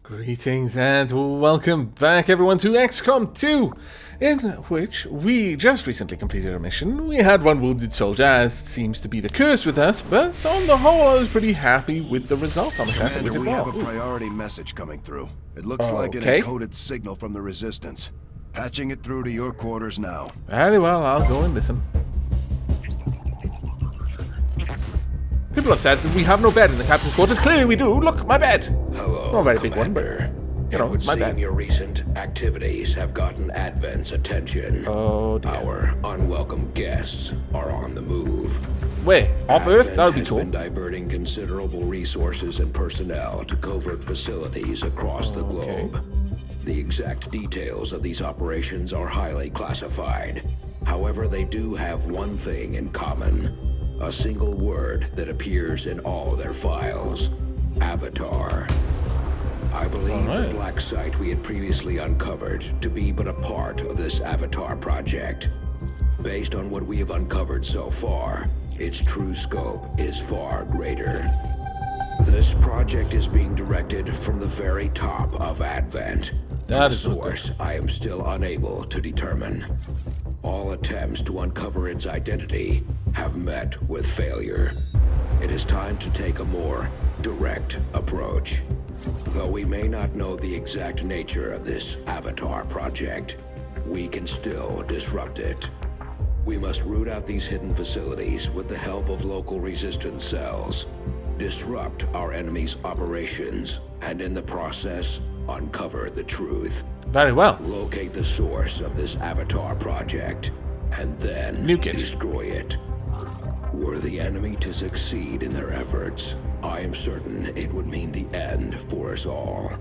Greetings and welcome back everyone to XCOM 2, in which we just recently completed a mission. We had one wounded soldier, as seems to be the curse with us, but on the whole I was pretty happy with the result. I'm happy we did well. We have a priority message coming through. It looks like an encoded signal from the Resistance. Patching it through to your quarters now. Very well, I'll go and listen. People have said that we have no bed in the captain's quarters. Clearly we do. Look, my bed. Hello, not a very big Commander. one, but, you know, it's my bed. Your recent activities have gotten Advent's attention. Oh, dear. Our unwelcome guests are on the move. Where? Off Earth? That would be cool. Been diverting considerable resources and personnel to covert facilities across the globe. The exact details of these operations are highly classified. However, they do have one thing in common. A single word that appears in all their files. Avatar. I believe the black site we had previously uncovered to be but a part of this Avatar project. Based on what we have uncovered so far, its true scope is far greater. This project is being directed from the very top of Advent. That the is source I am still unable to determine. All attempts to uncover its identity have met with failure. It is time to take a more direct approach. Though we may not know the exact nature of this Avatar project, we can still disrupt it. We must root out these hidden facilities with the help of local resistance cells, disrupt our enemy's operations, and in the process, uncover the truth. Very well. Locate the source of this Avatar project, and then nuke it. Destroy it. Were the enemy to succeed in their efforts, I am certain it would mean the end for us all.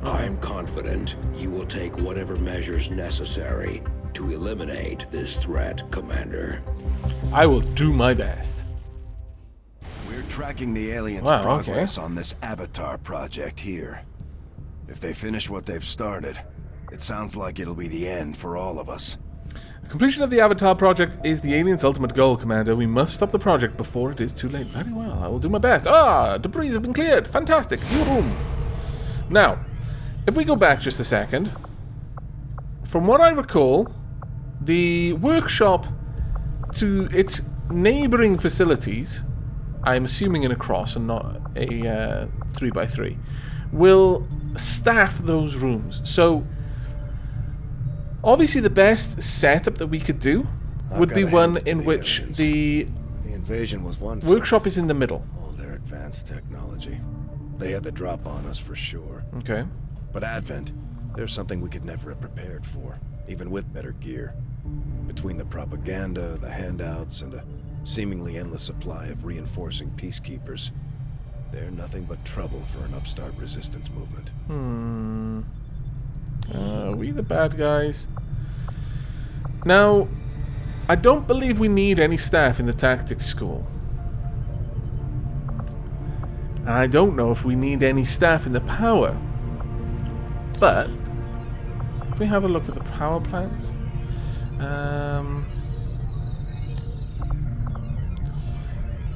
I am confident you will take whatever measures necessary to eliminate this threat, Commander. I will do my best. We're tracking the aliens' progress on this Avatar project here. If they finish what they've started, it sounds like it'll be the end for all of us. The completion of the Avatar project is the aliens' ultimate goal, Commander. We must stop the project before it is too late. Very well, I will do my best. Debris has been cleared. Fantastic. Boom. Now, if we go back just a second, from what I recall, the workshop to its neighboring facilities, I'm assuming in a cross and not a 3x3, will staff those rooms. So obviously the best setup that we could do would be one in which the invasion was one workshop is in the middle. All their advanced technology. They had the drop on us for sure. Okay. But Advent, there's something we could never have prepared for, even with better gear. Between the propaganda, the handouts, and a seemingly endless supply of reinforcing peacekeepers, they're nothing but trouble for an upstart resistance movement. Are we the bad guys? Now, I don't believe we need any staff in the tactics school. And I don't know if we need any staff in the power. But, if we have a look at the power plant...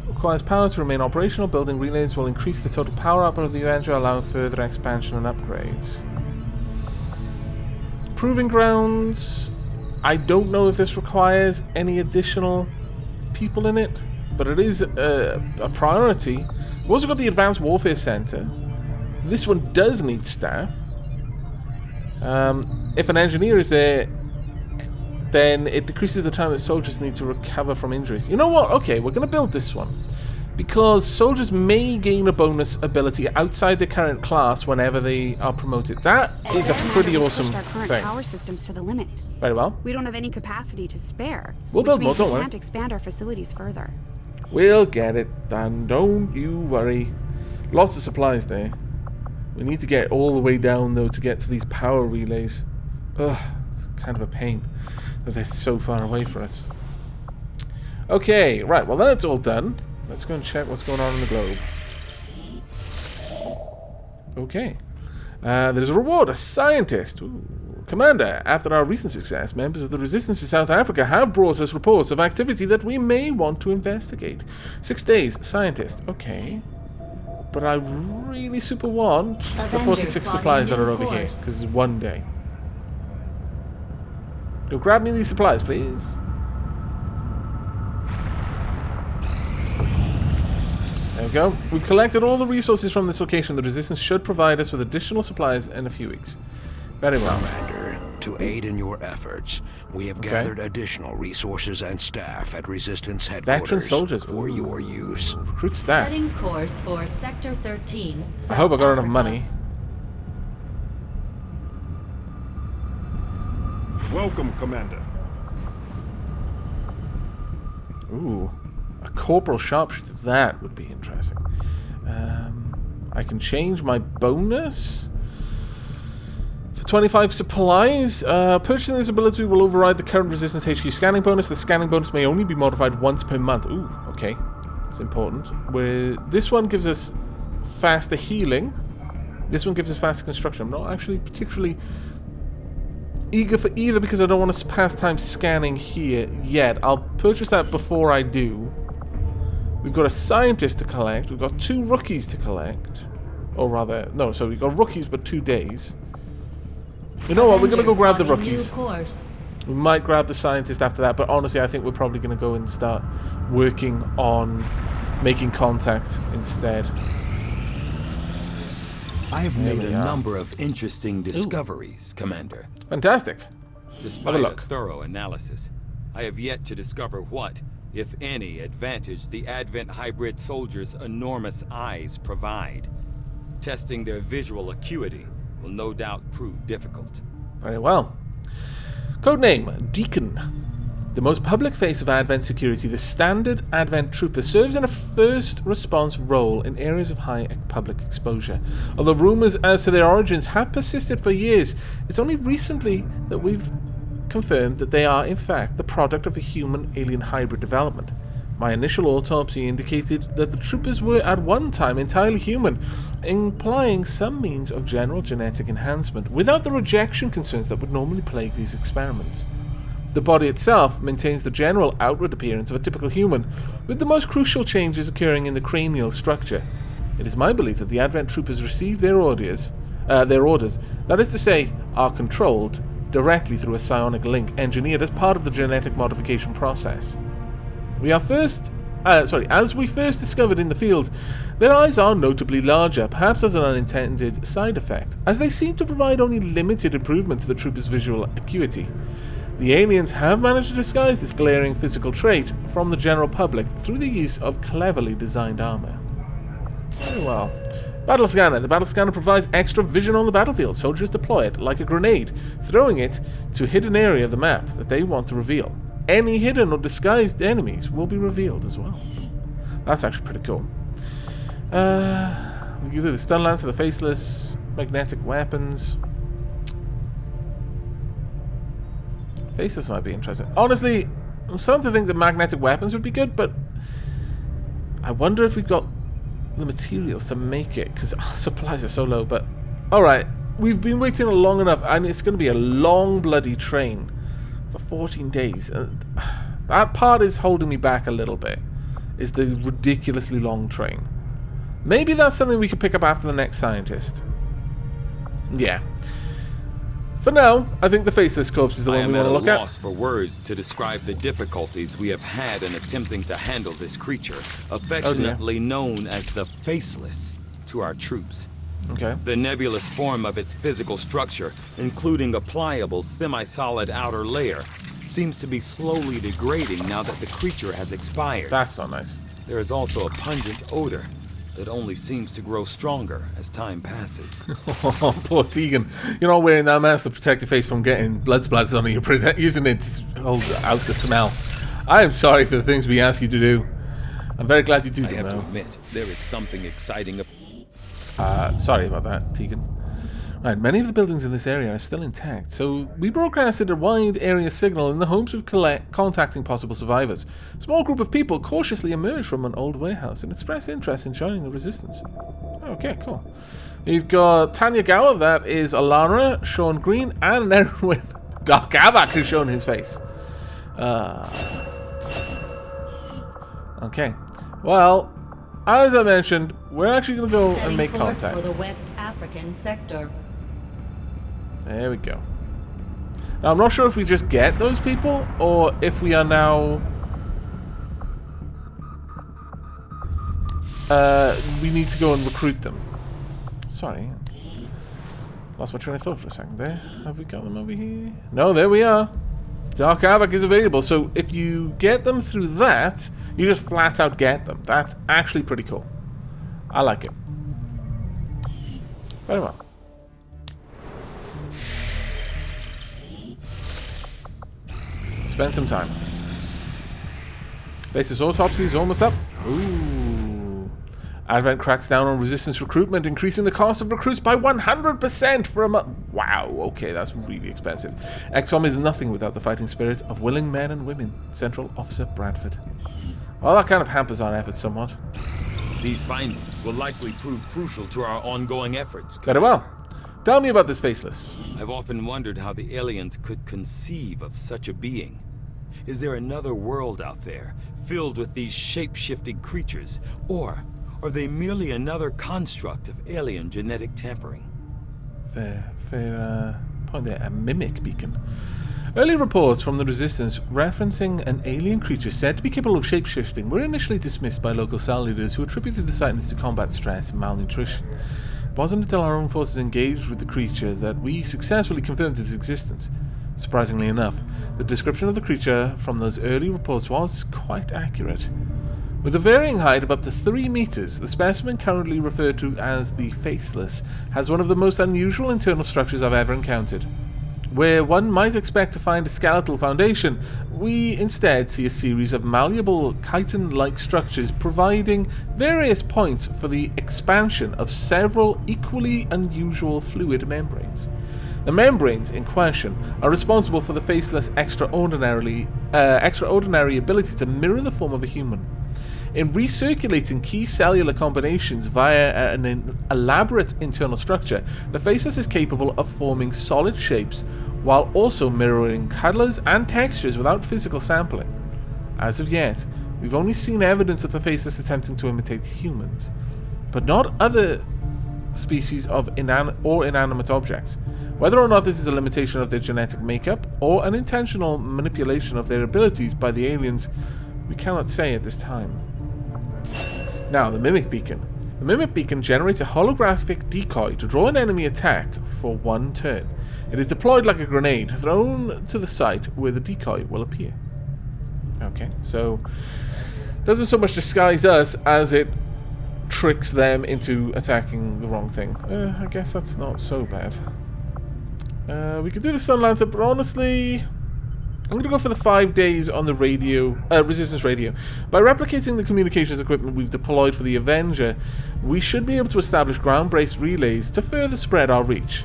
requires power to remain operational. Building relays will increase the total power output of the Avenger, allowing further expansion and upgrades. Proving grounds. I don't know if this requires any additional people in it, but it is a priority. We've also got the Advanced Warfare Center. This one does need staff. If an engineer is there, then it decreases the time that soldiers need to recover from injuries. You know what? Okay, we're going to build this one. Because soldiers may gain a bonus ability outside their current class whenever they are promoted. That is a pretty awesome thing. Power systems to the limit. Very well. We don't have any capacity to spare. We'll build more, don't worry. We can't expand our facilities further. We'll get it done. Don't you worry. Lots of supplies there. We need to get all the way down, though, to get to these power relays. Ugh, it's kind of a pain that they're so far away from us. Okay, right, well that's all done. Let's go and check what's going on in the globe. Okay. There's a reward, a scientist. Ooh. Commander, after our recent success, members of the Resistance in South Africa have brought us reports of activity that we may want to investigate. 6 days, scientist. Okay. But I really super want the Avenger 46 plotting supplies that new are over here, course. because it's one day. Go grab me these supplies, please. There we go. We've collected all the resources from this location. The Resistance should provide us with additional supplies in a few weeks. Very well. Commander, to aid in your efforts, we have gathered additional resources and staff at Resistance headquarters Veteran soldiers. for Ooh. your use. Recruit staff. Setting course for Sector 13. I hope I got enough Africa. money. Welcome, Commander. Ooh. A corporal sharpshooter. That would be interesting. I can change my bonus for 25 supplies. Purchasing this ability will override the current Resistance HQ scanning bonus. The scanning bonus may only be modified once per month. Ooh, okay. It's important. Where this one gives us faster healing. This one gives us faster construction. I'm not actually particularly eager for either because I don't want to pass time scanning here yet. I'll purchase that before I do. We've got a scientist to collect. We've got 2 rookies to collect. Or rather, no, so we've got rookies but 2 days. You know what, we're going to go grab the Plotting new rookies. course. We might grab the scientist after that, but honestly I think we're probably going to go and start working on making contact instead. I have There made we a are. number of interesting discoveries, Commander. Fantastic. Despite Have a a look. thorough analysis, I have yet to discover what, if any, advantage the Advent hybrid soldiers' enormous eyes provide. Testing their visual acuity will no doubt prove difficult. Very well. Codename Deacon. The most public face of Advent security, the standard Advent trooper serves in a first response role in areas of high public exposure. Although rumors as to their origins have persisted for years, it's only recently that we've confirmed that they are in fact the product of a human-alien hybrid development. My initial autopsy indicated that the troopers were at one time entirely human, implying some means of general genetic enhancement, without the rejection concerns that would normally plague these experiments. The body itself maintains the general outward appearance of a typical human, with the most crucial changes occurring in the cranial structure. It is my belief that the Advent troopers receive their orders, that is to say, are controlled directly through a psionic link engineered as part of the genetic modification process. As we first discovered in the field, their eyes are notably larger, perhaps as an unintended side effect, as they seem to provide only limited improvement to the troopers' visual acuity. The aliens have managed to disguise this glaring physical trait from the general public through the use of cleverly designed armor. Very well. Battle scanner. The battle scanner provides extra vision on the battlefield. Soldiers deploy it like a grenade, throwing it to a hidden area of the map that they want to reveal. Any hidden or disguised enemies will be revealed as well. That's actually pretty cool. We can do the stun lance or the faceless magnetic weapons. Faceless might be interesting. Honestly, I'm starting to think that magnetic weapons would be good, but I wonder if we've got the materials to make it, because supplies are so low. But alright, we've been waiting long enough, and it's going to be a long bloody train for 14 days. That part is holding me back a little bit, is the ridiculously long train. Maybe that's something we could pick up after the next scientist. Yeah. For now, I think the faceless corpse is the I one am we at want a to look loss at. for words to describe the difficulties we have had in attempting to handle this creature, affectionately known as the Faceless, to our troops. Okay. The nebulous form of its physical structure, including a pliable, semi-solid outer layer, seems to be slowly degrading now that the creature has expired. That's not nice. There is also a pungent odor that only seems to grow stronger as time passes. Oh, poor Tegan. You're not wearing that mask to protect your face from getting blood splatters on you. You're using it to hold out the smell. I am sorry for the things we ask you to do. I'm very glad you do I them, have to though. admit, there is something exciting Sorry about that, Tegan. Right, many of the buildings in this area are still intact, so we broadcasted a wide area signal in the hopes of contacting possible survivors. A small group of people cautiously emerged from an old warehouse and expressed interest in joining the resistance. Okay, cool. You've got Tanya Gower, that is Alana, Sean Green, and Erwin Doc Aavak, who's shown his face. Okay. Well, as I mentioned, we're actually going to go Setting and make course contact. for the West African sector. There we go. Now, I'm not sure if we just get those people, or if we are now... we need to go and recruit them. Sorry. Lost my train of thought for a second there. Have we got them over here? No, there we are. Dark Aavak is available, so if you get them through that, you just flat out get them. That's actually pretty cool. I like it. Very well. Spend some time. Faceless autopsy is almost up. Ooh. Advent cracks down on resistance recruitment, increasing the cost of recruits by 100% for a month. Wow, okay, that's really expensive. XCOM is nothing without the fighting spirit of willing men and women. Central Officer Bradford. Well, that kind of hampers our efforts somewhat. These findings will likely prove crucial to our ongoing efforts. Very well. Tell me about this Faceless. I've often wondered how the aliens could conceive of such a being. Is there another world out there, filled with these shape-shifting creatures? Or are they merely another construct of alien genetic tampering? Fair point there. A mimic beacon. Early reports from the Resistance referencing an alien creature said to be capable of shape-shifting were initially dismissed by local cell leaders who attributed the sightings to combat stress and malnutrition. It wasn't until our own forces engaged with the creature that we successfully confirmed its existence. Surprisingly enough, the description of the creature from those early reports was quite accurate. With a varying height of up to 3 meters, the specimen currently referred to as the Faceless has one of the most unusual internal structures I've ever encountered. Where one might expect to find a skeletal foundation, we instead see a series of malleable chitin-like structures providing various points for the expansion of several equally unusual fluid membranes. The membranes in question are responsible for the Faceless' extraordinary ability to mirror the form of a human. In recirculating key cellular combinations via an elaborate internal structure, the Faceless is capable of forming solid shapes while also mirroring colors and textures without physical sampling. As of yet, we've only seen evidence of the Faceless attempting to imitate humans, but not other species of inanimate objects. Whether or not this is a limitation of their genetic makeup or an intentional manipulation of their abilities by the aliens, we cannot say at this time. Now, the Mimic Beacon. The Mimic Beacon generates a holographic decoy to draw an enemy attack for 1 turn. It is deployed like a grenade, thrown to the site where the decoy will appear. Okay, so doesn't so much disguise us as it tricks them into attacking the wrong thing. I guess that's not so bad. We could do the Stun Lancer, but honestly, I'm going to go for the 5 days on the radio, Resistance radio. By replicating the communications equipment we've deployed for the Avenger, we should be able to establish ground-based relays to further spread our reach.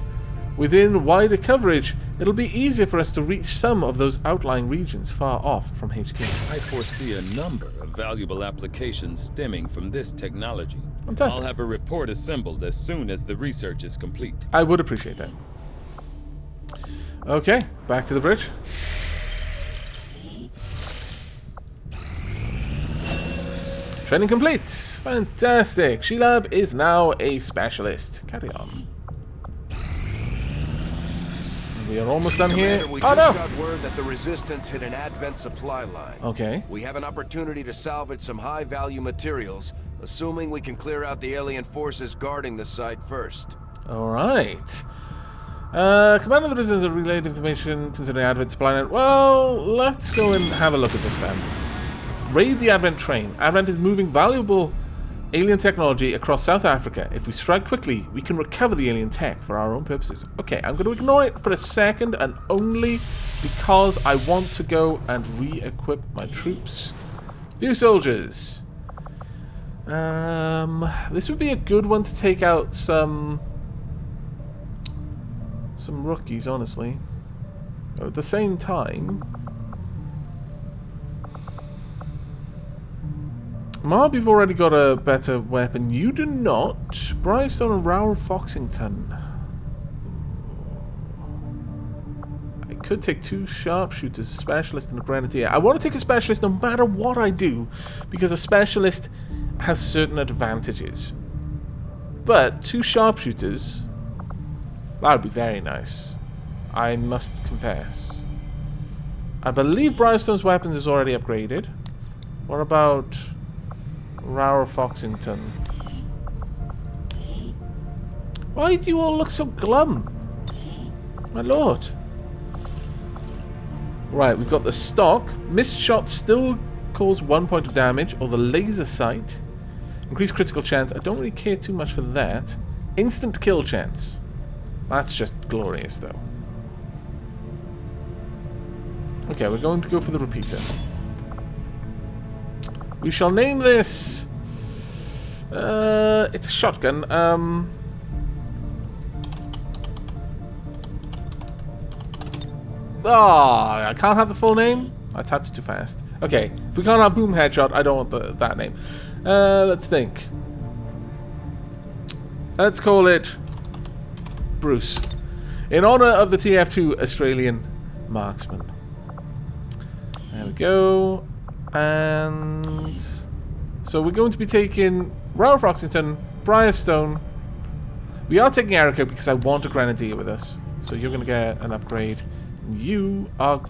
Within wider coverage, it'll be easier for us to reach some of those outlying regions far off from HQ. I foresee a number of valuable applications stemming from this technology. Fantastic. I'll have a report assembled as soon as the research is complete. I would appreciate that. Okay, back to the bridge. Training complete. Fantastic. Sheilab is now a specialist. Carry on. We are almost done here. We Oh just no! got word that the Resistance hit an Advent supply line. Okay. We have an opportunity to salvage some high-value materials, assuming we can clear out the alien forces guarding the site first. Alright. Command of the Resistance have relayed information concerning Advent's planet. Well, let's go and have a look at this then. Raid the Advent train. Advent is moving valuable alien technology across South Africa. If we strike quickly, we can recover the alien tech for our own purposes. Okay, I'm going to ignore it for a second, and only because I want to go and re-equip my troops. Few soldiers. This would be a good one to take out some rookies, honestly. But at the same time, Marb, you've already got a better weapon. You do not. Brystone and Raoul Foxington. I could take 2 sharpshooters, a specialist and a grenadier. I want to take a specialist no matter what I do, because a specialist has certain advantages. But 2 sharpshooters, that would be very nice. I must confess. I believe Briarstone's weapons is already upgraded. What about Rower Foxington? Why do you all look so glum? My lord. Right, we've got the stock. Missed shots still cause 1 point of damage, or the laser sight. Increased critical chance. I don't really care too much for that. Instant kill chance. That's just glorious, though. Okay, we're going to go for the repeater. We shall name this... it's a shotgun. I can't have the full name? I typed it too fast. Okay, if we can't have Boom Headshot, I don't want that name. Let's think. Let's call it Bruce. In honor of the TF2 Australian marksman. There we go. And so we're going to be taking Rower Foxington, Briarstone. We are taking Erica because I want a Grenadier with us. So you're going to get an upgrade. You are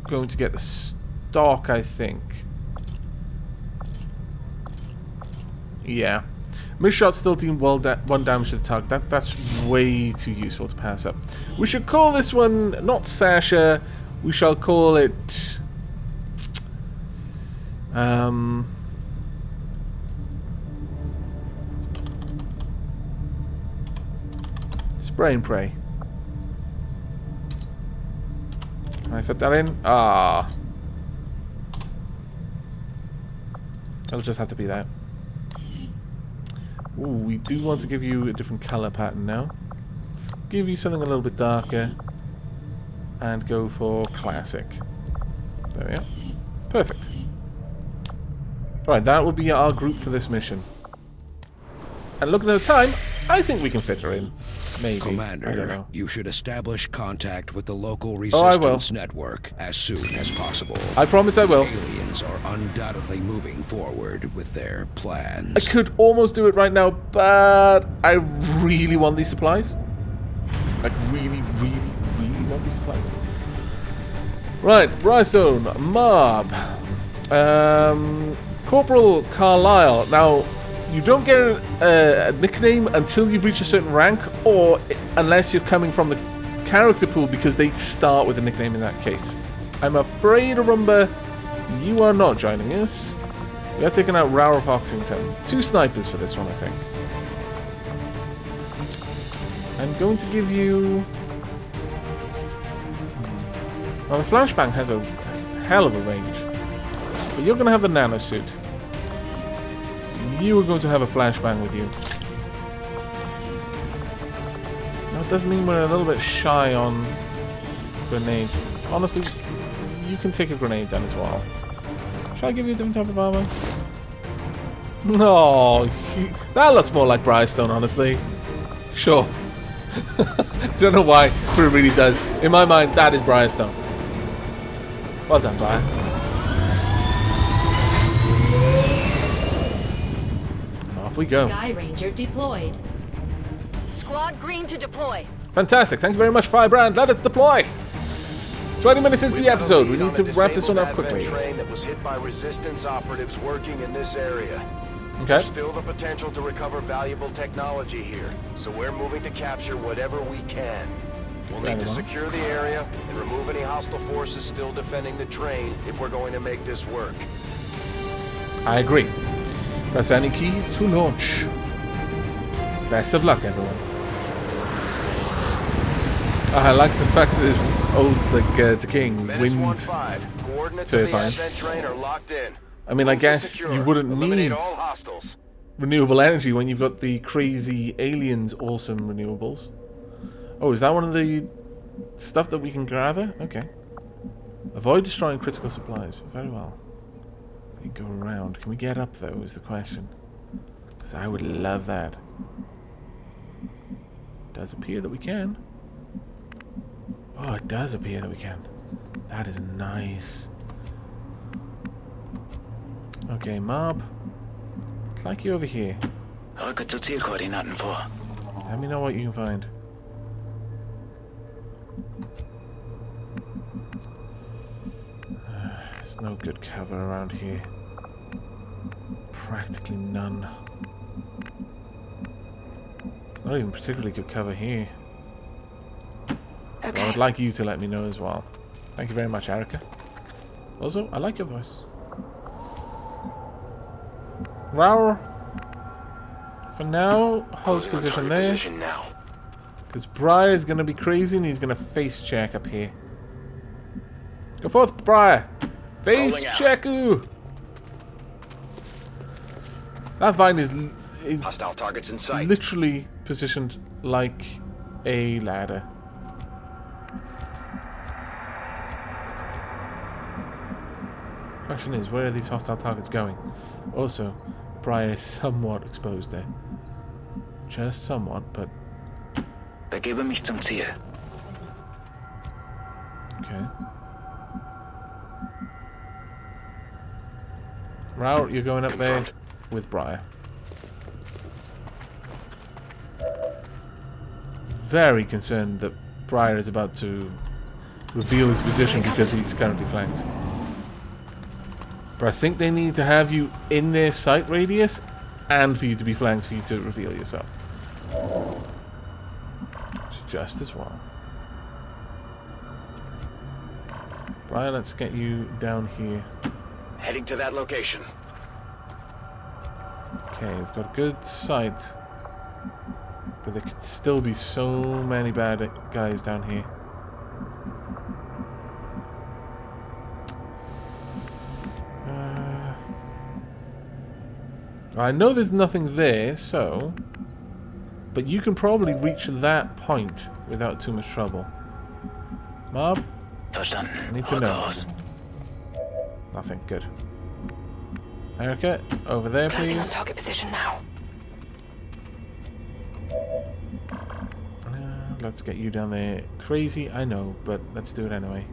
going to get the stock, I think. Yeah. Miss shots still deal 1 damage to the target. That's way too useful to pass up. We should call this one not Sasha. We shall call it... Spray and pray. Can I fit that in? Ah. It'll just have to be that. Ooh, we do want to give you a different color pattern now. Let's give you something a little bit darker. And go for classic. There we are. Perfect. Alright, that will be our group for this mission. And looking at the time, I think we can fit her in. Maybe. Commander, I don't know. you should establish contact with the local resistance network as soon as possible. I promise I will. Aliens are undoubtedly moving forward with their plans. I could almost do it right now, but I really want these supplies. Like, really, really, really want these supplies. Right, Brystone, Mob. Corporal Carlisle. Now, you don't get a nickname until you've reached a certain rank, or unless you're coming from the character pool, because they start with a nickname in that case. I'm afraid, Arumba, you are not joining us. We are taking out Rower Foxington. 2 snipers for this one, I think. I'm going to give you... Well, the flashbang has a hell of a range. But you're going to have the nanosuit. You are going to have a flashbang with you. Now, it does mean we're a little bit shy on grenades. Honestly, you can take a grenade then as well. Should I give you a different type of armor? No, that looks more like Brystone, honestly. Sure. Don't know why, but it really does. In my mind, that is Brystone. Well done, Brian. Off we go. Sky Ranger deployed. Squad green to deploy. Fantastic. Thank you very much, Firebrand. Let us deploy. 20 minutes into the episode. We need to wrap this one up quickly. Train that was hit by resistance operatives working in this area. Okay. There's still the potential to recover valuable technology here, so we're moving to capture whatever we can. We'll need to secure the area and remove any hostile forces still defending the train if we're going to make this work. I agree. Press any key to launch. Best of luck, everyone. I like the fact that there's old, like, decaying wind turbines. Train are locked in. I mean, I guess you wouldn't need renewable energy when you've got the crazy aliens awesome renewables. Oh, is that one of the stuff that we can gather? Okay. Avoid destroying critical supplies. Very well. We go around. Can we get up, though, is the question. Because I would love that. It does appear that we can. Oh, it does appear that we can. That is nice. Okay, Mob. I'd like you over here. Rücke zu Zielkoordinaten vor. Let me know what you can find. There's no good cover around here. Practically none. There's not even particularly good cover here. Okay. I would like you to let me know as well. Thank you very much, Erica. Also, I like your voice. Raur. For now, hold position there. Because Briar is going to be crazy and he's going to face check up here. Go forth, Briar. Face check. Ooh. That vine is Hostile targets in sight. literally positioned like a ladder. Question is, where are these hostile targets going? Also, Briar is somewhat exposed there. Just somewhat, but... Begebe mich zum Ziel. Okay. Raur, you're going up there with Briar. Very concerned that Briar is about to reveal his position because he's currently flanked. But I think they need to have you in their sight radius and for you to be flanked for you to reveal yourself. Just as well. Brian, let's get you down here. Heading to that location. Okay, we've got a good sight. But there could still be so many bad guys down here. I know there's nothing there, so... But you can probably reach that point without too much trouble. Mob? I need to know. Nothing. Good. Erica, over there, please. On target position now. Let's get you down there. Crazy, I know, but let's do it anyway.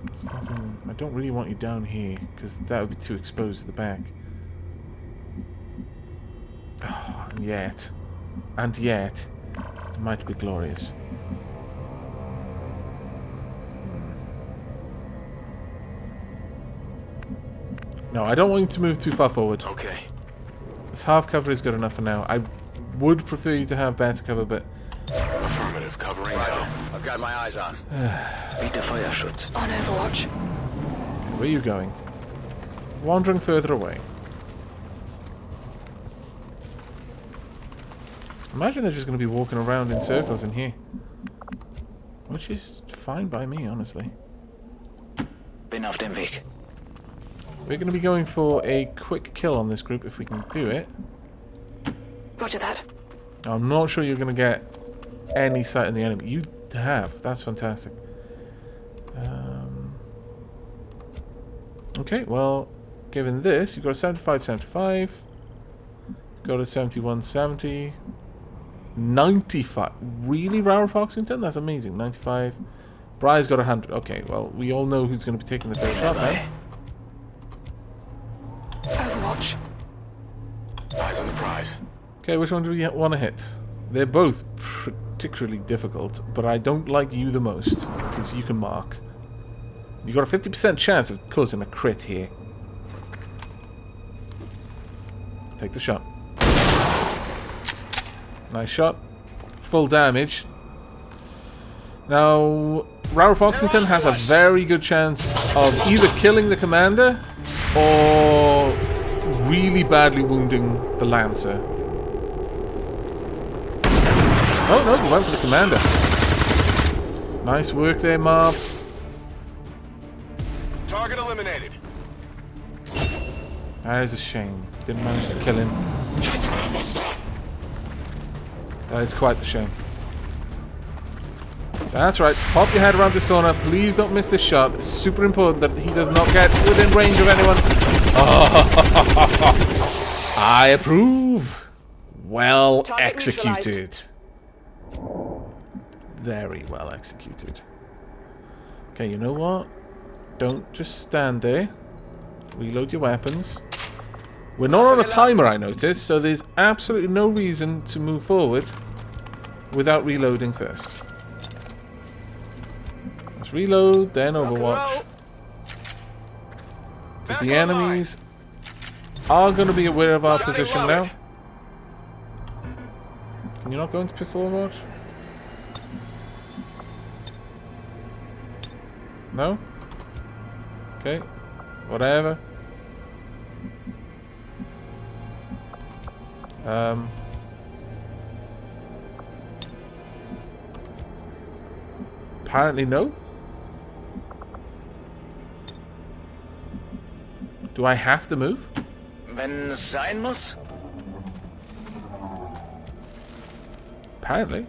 There's nothing... I don't really want you down here, because that would be too exposed to the back. Oh, and yet, it might be glorious. No, I don't want you to move too far forward. Okay. This half cover is good enough for now. I would prefer you to have better cover, but... Affirmative, covering now. I've got my eyes on. Bitte Feuerschutz. On Overwatch. Where are you going? Wandering further away. Imagine they're just going to be walking around in circles in here. Which is fine by me, honestly. Bin auf dem Weg. We're going to be going for a quick kill on this group if we can do it. Roger that. I'm not sure you're going to get any sight on the enemy. You have. That's fantastic. Okay, well, given this, you've got a 75, got a 71, 70, 95. Really, Raur Foxington? That's amazing. 95. Briar's got 100. Okay, well, we all know who's going to be taking the first shot now. Overwatch. Eyes on the prize. Okay, which one do we want to hit? They're both particularly difficult, but I don't like you the most, because you can mark. You got a 50% chance of causing a crit here. Take the shot. Nice shot. Full damage. Now, Raur Foxington has a very good chance of either killing the commander or really badly wounding the Lancer. Oh no, you went for the commander. Nice work there, Marv. Target eliminated. That is a shame. Didn't manage to kill him. That is quite the shame. That's right. Pop your head around this corner. Please don't miss this shot. It's super important that he does not get within range of anyone. Oh, I approve. Well executed. Very well executed. Okay, you know what? Don't just stand there. Reload your weapons. We're not on a timer, I notice, so there's absolutely no reason to move forward without reloading first. Let's reload, then Overwatch. Because the enemies are going to be aware of our position now. Can you not go into pistol Overwatch? No? Okay. Whatever. Apparently no. Do I have to move? Wenn es sein muss. Apparently.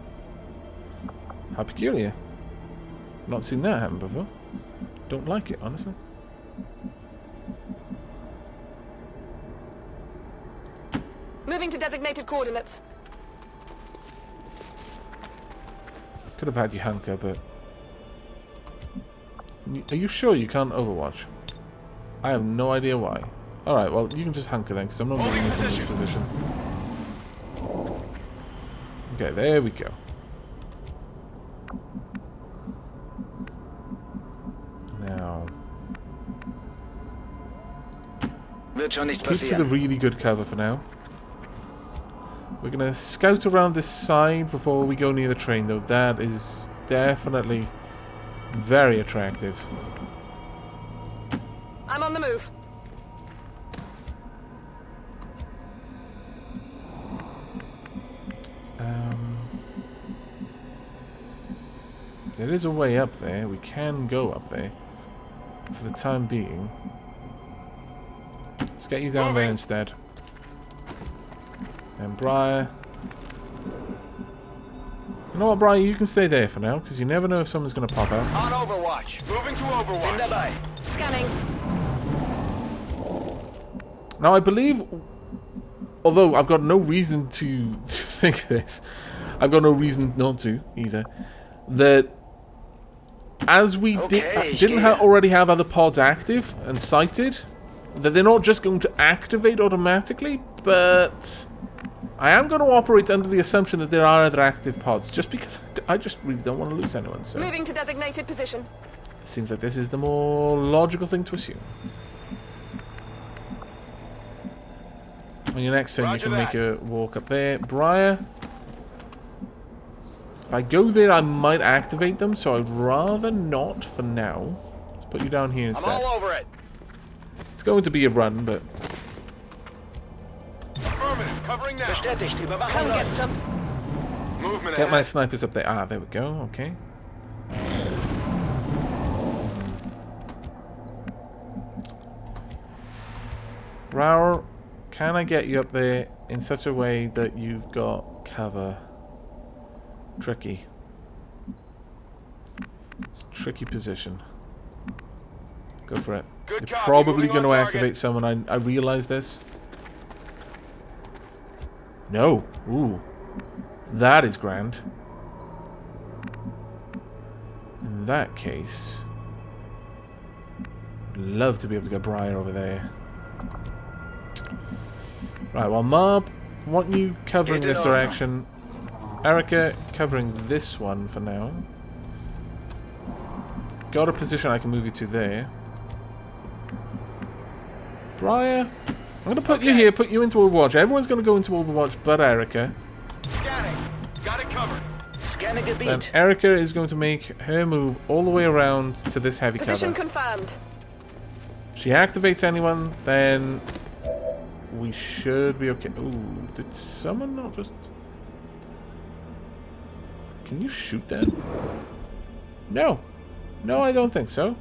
How peculiar. Not seen that happen before. Don't like it, honestly. Moving to designated coordinates. Could have had you hunker, but... Are you sure you can't Overwatch? I have no idea why. Alright, well, you can just hunker then, because I'm not moving from this position. Okay, there we go. Now... keep to the really good cover for now. We're going to scout around this side before we go near the train, though. That is definitely very attractive. I'm on the move. There is a way up there. We can go up there. For the time being. Let's get you down there instead. And Briar. You know what, Briar? You can stay there for now, because you never know if someone's going to pop out. On Overwatch. Moving to Overwatch. Scanning. Now, I believe, although I've got no reason to think this, I've got no reason not to, either, that as we didn't already have other pods active and sighted, that they're not just going to activate automatically, but I am going to operate under the assumption that there are other active pods, just because I just really don't want to lose anyone. So moving to designated position. It seems like this is the more logical thing to assume. On your next turn, you can make a walk up there. Briar. If I go there, I might activate them, so I'd rather not for now. Let's put you down here instead. I'm all over it. It's going to be a run, but... Affirmative, covering now. Bestätigt, Überwachung läuft. Movement Get my snipers up there. Ah, there we go. Okay. Raoul, can I get you up there in such a way that you've got cover? Tricky. It's a tricky position. Go for it. You're probably going to activate someone. I realize this. No. Ooh. That is grand. In that case... love to be able to get Briar over there. Right, well, Marb, want you covering this direction. Erica covering this one for now. Got a position I can move you to there. Briar, I'm going to put you here, put you into Overwatch. Everyone's going to go into Overwatch but Erica. Scanning. Got it covered. Scanning gebiet. Then Erica is going to make her move all the way around to this heavy Position cover. confirmed. She activates anyone, then we should be okay. Ooh, did someone not just... Can you shoot that? No. No, I don't think so.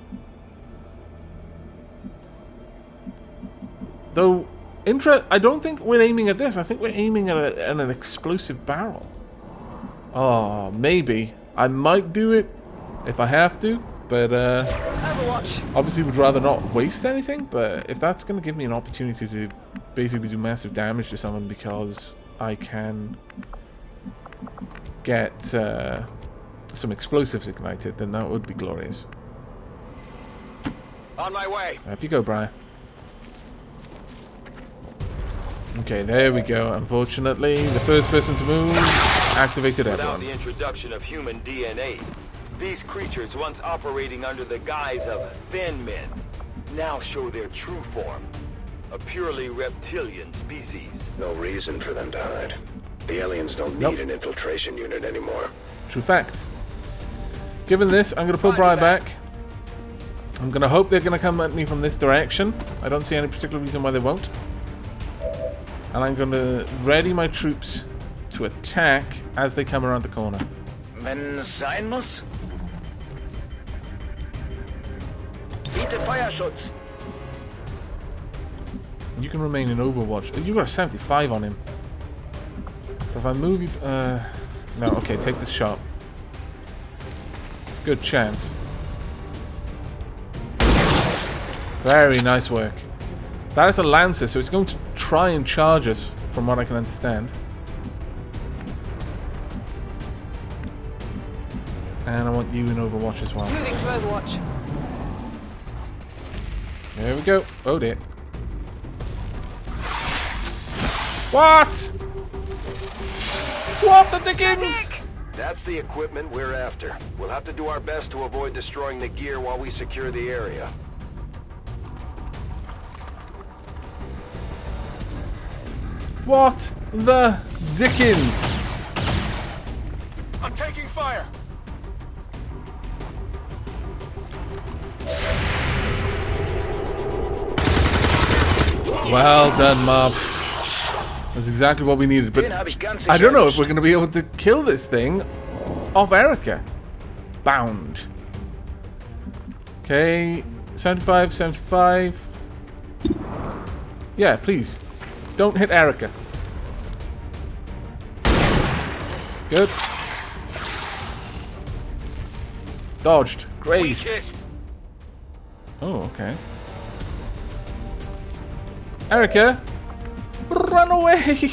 Though, I don't think we're aiming at this. I think we're aiming at an explosive barrel. Oh, maybe. I might do it if I have to, but obviously would rather not waste anything, but if that's going to give me an opportunity to basically do massive damage to someone because I can get some explosives ignited, then that would be glorious. On my way. Up you go, Brian. Okay, there we go. Unfortunately, the first person to move activated Without everyone. the introduction of human DNA, these creatures once operating under the guise of thin men now show their true form. A purely reptilian species. No reason for them to hide. The aliens don't need an infiltration unit anymore. True facts. Given this, I'm going to pull Brian back. I'm going to hope they're going to come at me from this direction. I don't see any particular reason why they won't. And I'm going to ready my troops to attack as they come around the corner. Wenn es sein muss. Biete Feuerschutz. You can remain in Overwatch. You've got a 75 on him. But if I move you... no, okay, take this shot. Good chance. Very nice work. That is a Lancer, so it's going to try and charge us, from what I can understand. And I want you in Overwatch as well. Moving to Overwatch. There we go. Oh dear. What? What the dickens? That's the equipment we're after. We'll have to do our best to avoid destroying the gear while we secure the area. What the dickens? I'm taking fire! Well done, Mob. That's exactly what we needed, but I don't know if we're going to be able to kill this thing off Erica. Bound. Okay, 75, 75. Yeah, please. Don't hit Erica. Good. Dodged. Grazed. Oh, okay. Erica! Run away!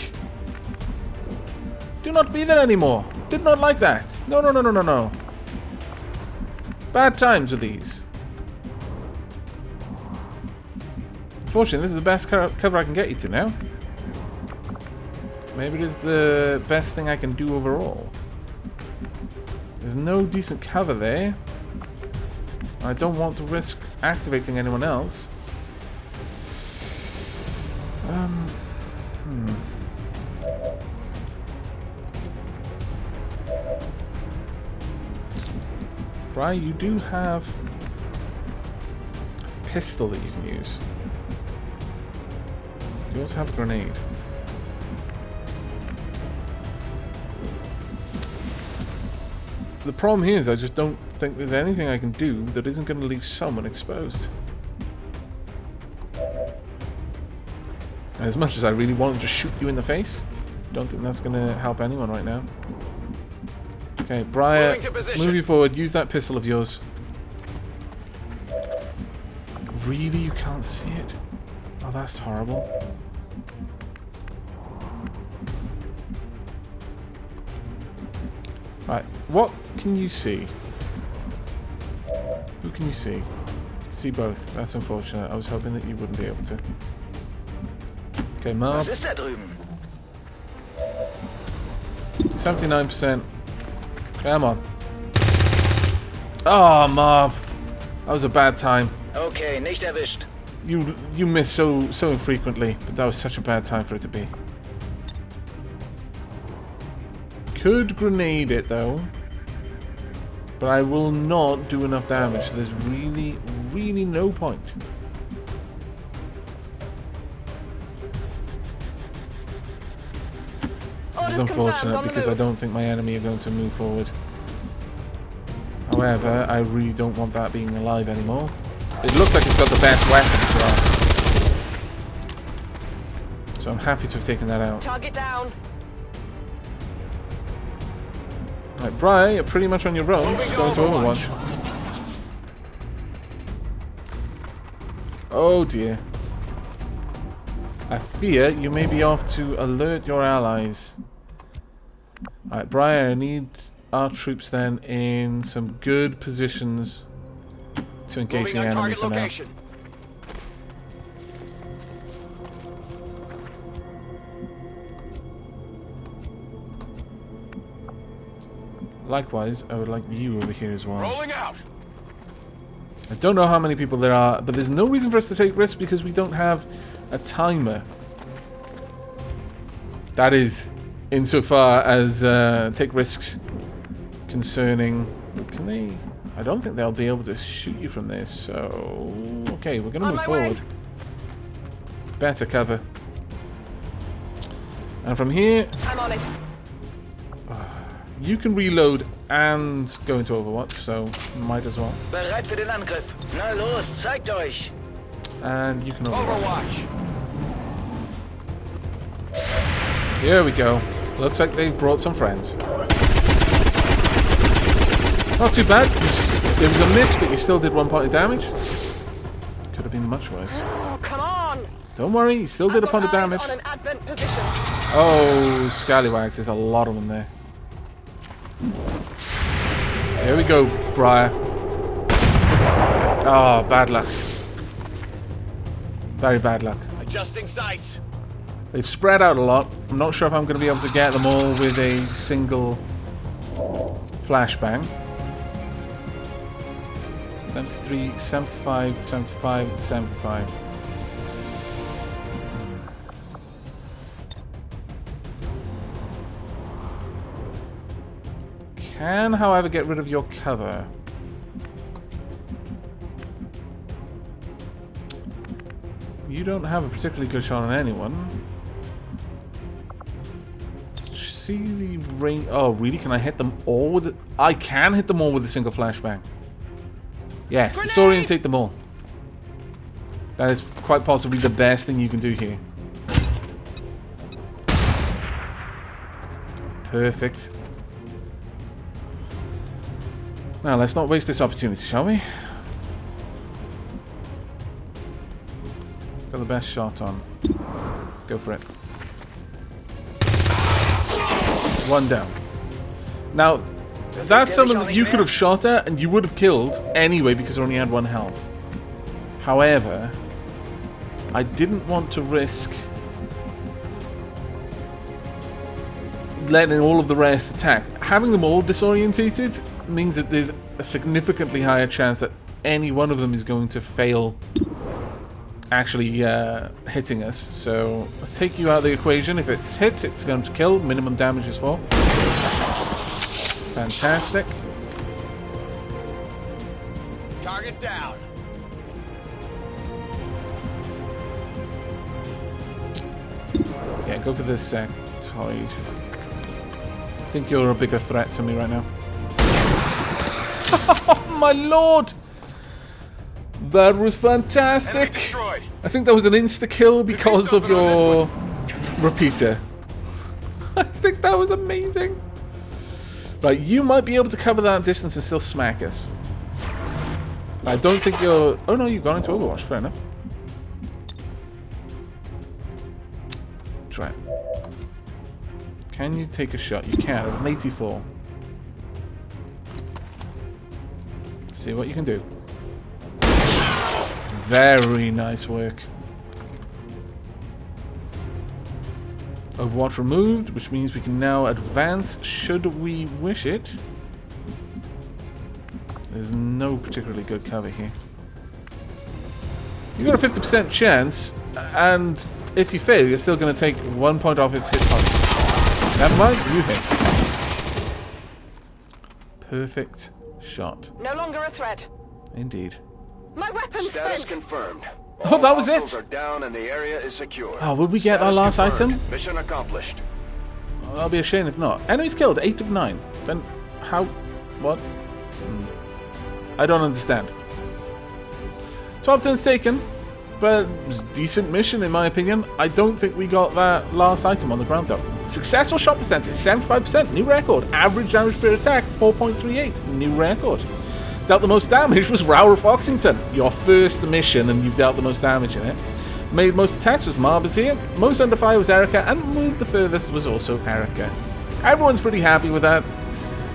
Do not be there anymore. Did not like that. No, no, no, no, no, no. Bad times with these. Unfortunately, this is the best cover I can get you to now. Maybe it is the best thing I can do overall. There's no decent cover there. I don't want to risk activating anyone else. Brian, you do have a pistol that you can use. You also have a grenade. The problem here is I just don't think there's anything I can do that isn't going to leave someone exposed. As much as I really want to just shoot you in the face, don't think that's going to help anyone right now. Okay, Briar, let's move you forward. Use that pistol of yours. Really? You can't see it? Oh, that's horrible. Right, what can you see? Who can you see? You can see both. That's unfortunate. I was hoping that you wouldn't be able to. Okay, Marv. 79%. Come on. Oh, Marv. That was a bad time. Okay, nicht erwischt. You miss so infrequently, but that was such a bad time for it to be. Could grenade it though, but I will not do enough damage, so there's really no point. This is unfortunate because I don't think my enemy are going to move forward. However, I really don't want that being alive anymore. It looks like it's got the best weapon as well. So I'm happy to have taken that out. Target down. Right, Brian, you're pretty much on your own. Just going to Overwatch. Oh dear. I fear you may be off to alert your allies. Right, Brian, I need our troops then in some good positions to engage the enemy for now. Likewise, I would like you over here as well. Rolling out. I don't know how many people there are, but there's no reason for us to take risks because we don't have a timer. That is, insofar as take risks concerning... Can they... I don't think they'll be able to shoot you from this, so... Okay, we're going to move forward. Better cover. And from here... I'm on it. You can reload and go into Overwatch, so might as well. Bereit für den Angriff. Na los, zeigt euch. And you can Overwatch. Here we go. Looks like they've brought some friends. Not too bad. It was a miss, but you still did 1 point of damage. Could have been much worse. Oh, come on. Don't worry, you still did a point of damage. On an advent position. Oh, scallywags. There's a lot of them there. Here we go, Briar. Oh, bad luck. Very bad luck. Adjusting sights. They've spread out a lot. I'm not sure if I'm going to be able to get them all with a single flashbang. 73, 75, 75, 75. Can, however, get rid of your cover. You don't have a particularly good shot on anyone. See the range. Oh, really? Can I hit them all with it? I can hit them all with a single flashbang. Yes, disorientate them all. That is quite possibly the best thing you can do here. Perfect. Now, let's not waste this opportunity, shall we? Got the best shot on. Go for it. One down. Now, that's someone that you could have shot at and you would have killed anyway because it only had 1 health. However, I didn't want to risk letting all of the rest attack. Having them all disorientated means that there's a significantly higher chance that any one of them is going to fail actually hitting us. So let's take you out of the equation. If it hits, it's going to kill. Minimum damage is 4. Fantastic. Target down. Yeah, go for this sectoid. I think you're a bigger threat to me right now. Oh my lord! That was fantastic! I think that was an insta-kill because of your repeater. I think that was amazing. Right, you might be able to cover that distance and still smack us. I don't think you're... Oh no, you've gone into Overwatch, fair enough. Try it. Can you take a shot? You can, with an 84. See what you can do. Very nice work. Overwatch removed, which means we can now advance should we wish it. There's no particularly good cover here. You've got a 50% chance, and if you fail, you're still going to take 1 point off its hit points. Never mind, you hit. Perfect shot. No longer a threat. Indeed. My weapon's Status spent. confirmed. Oh, that was it. Are down and the area is secure. Oh, will we get our last item? Mission accomplished. Well, that'll be a shame if not. Enemies killed, 8 of 9. Then how? What? I don't understand. 12 turns taken, but it was a decent mission in my opinion. I don't think we got that last item on the ground though. Successful shot percentage, 75%, new record. Average damage per attack, 4.38, new record. Dealt the most damage was Rower Foxington. Your first mission and you've dealt the most damage in it. Made most attacks was Marbazir. Most under fire was Erica, and moved the furthest was also Erica. Everyone's pretty happy with that.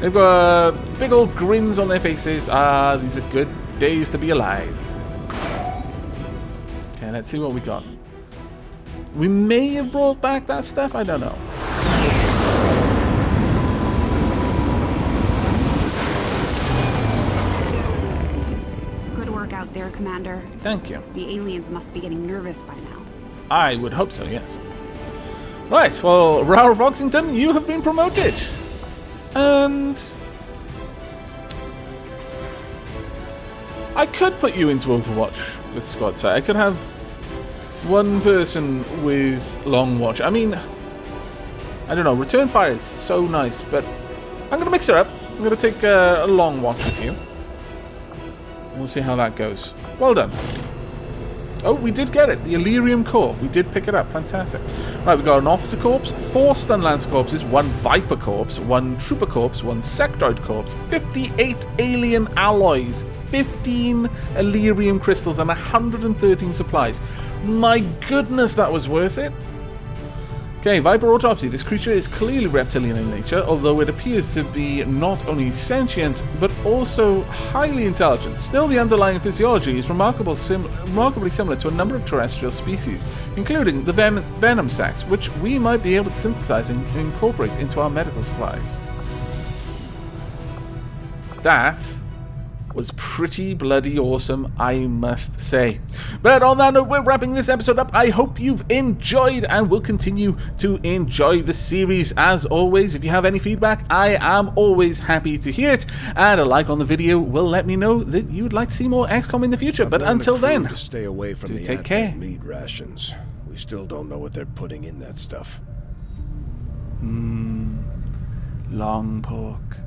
They've got big old grins on their faces. Ah, these are good days to be alive. Okay, let's see what we got. We may have brought back that stuff, I don't know. Commander. Thank you. The aliens must be getting nervous by now. I would hope so, yes. Right, well, Raoul Foxington, you have been promoted. And I could put you into Overwatch with squad side. I could have one person with long watch. I mean, I don't know, return fire is so nice, but I'm going to mix it up. I'm going to take a long watch with you. We'll see how that goes. Well done. Oh, we did get it. The Illyrium Core. We did pick it up. Fantastic. Right, we got an Officer Corps, 4 Stun Lancer Corpses, 1 Viper Corps, 1 Trooper Corps, 1 Sectoid Corps, 58 Alien Alloys, 15 Illyrium Crystals, and 113 supplies. My goodness, that was worth it. Okay, Viper Autopsy. This creature is clearly reptilian in nature, although it appears to be not only sentient, but also highly intelligent. Still, the underlying physiology is remarkably similar to a number of terrestrial species, including the venom sacs, which we might be able to synthesize and incorporate into our medical supplies. That was pretty bloody awesome, I must say. But on that note, we're wrapping this episode up. I hope you've enjoyed and will continue to enjoy the series. As always, if you have any feedback, I am always happy to hear it. And a like on the video will let me know that you would like to see more XCOM in the future. But until then, to stay away from the take care. Meat rations. We still don't know what they're putting in that stuff. Long pork.